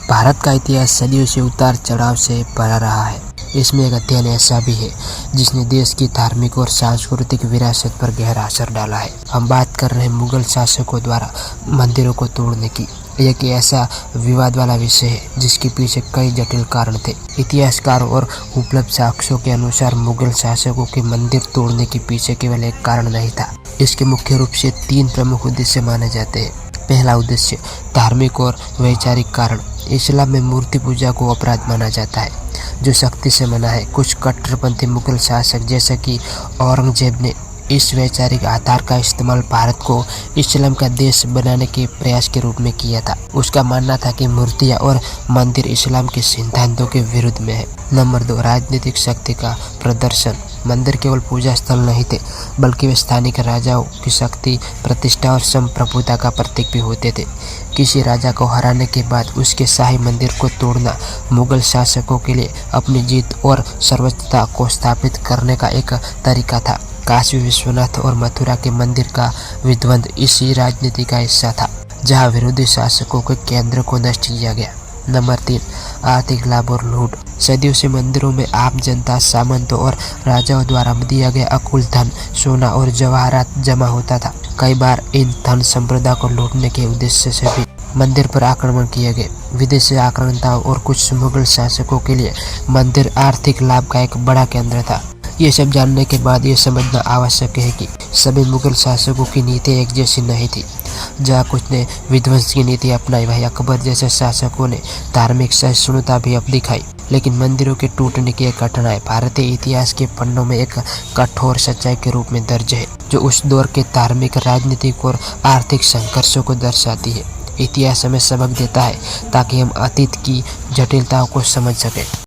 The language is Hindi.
भारत का इतिहास सदियों से उतार चढ़ाव से भरा रहा है। इसमें एक अध्ययन ऐसा भी है जिसने देश की धार्मिक और सांस्कृतिक विरासत पर गहरा असर डाला है। हम बात कर रहे हैं मुगल शासकों द्वारा मंदिरों को तोड़ने की। यह एक ऐसा विवाद वाला विषय है जिसके पीछे कई जटिल कारण थे। इतिहासकारों और उपलब्ध साक्ष्यों के अनुसार मुगल शासकों के मंदिर तोड़ने के पीछे केवल एक कारण नहीं था। इसके मुख्य रूप से 3 प्रमुख उद्देश्य माने जाते हैं। पहला उद्देश्य धार्मिक और वैचारिक कारण। इस्लाम में मूर्ति पूजा को अपराध माना जाता है जो सख्ती से मना है। कुछ कट्टरपंथी मुगल शासक जैसे कि औरंगजेब ने इस वैचारिक आधार का इस्तेमाल भारत को इस्लाम का देश बनाने के प्रयास के रूप में किया था। उसका मानना था कि मूर्तियां और मंदिर इस्लाम के सिद्धांतों के विरुद्ध में है। नंबर 2, राजनीतिक शक्ति का प्रदर्शन। मंदिर केवल पूजा स्थल नहीं थे बल्कि वे स्थानिक राजाओं की शक्ति, प्रतिष्ठा और संप्रभुता का प्रतीक भी होते थे। किसी राजा को हराने के बाद उसके शाही मंदिर को तोड़ना मुगल शासकों के लिए अपनी जीत और सर्वोच्चता को स्थापित करने का एक तरीका था। काशी विश्वनाथ और मथुरा के मंदिर का विध्वंस इसी राजनीति का हिस्सा था, जहां विरोधी शासकों के केंद्र को नष्ट किया गया। नंबर 3, आर्थिक लाभ और लूट। सदियों से मंदिरों में आम जनता, सामंतों और राजाओं द्वारा दिया गया अकुल धन, सोना और जवाहरात जमा होता था। कई बार इन धन संपदा को लूटने के उद्देश्य से भी मंदिर पर आक्रमण किए गए। विदेशी आक्रांताओं और कुछ मुगल शासकों के लिए मंदिर आर्थिक लाभ का एक बड़ा केंद्र था। ये सब जानने के बाद ये समझना आवश्यक है कि सभी मुगल शासकों की नीति एक जैसी नहीं थी। जहाँ कुछ ने विध्वंस की नीति अपनाई, वही अकबर जैसे शासकों ने धार्मिक सहिष्णुता भी अब दिखाई। लेकिन मंदिरों के टूटने की एक घटनाएं भारतीय इतिहास के पन्नों में एक कठोर सच्चाई के रूप में दर्ज है, जो उस दौर के धार्मिक, राजनीतिक और आर्थिक संघर्षों को दर्शाती है। इतिहास हमें सबक देता है ताकि हम अतीत की जटिलताओं को समझ सकें।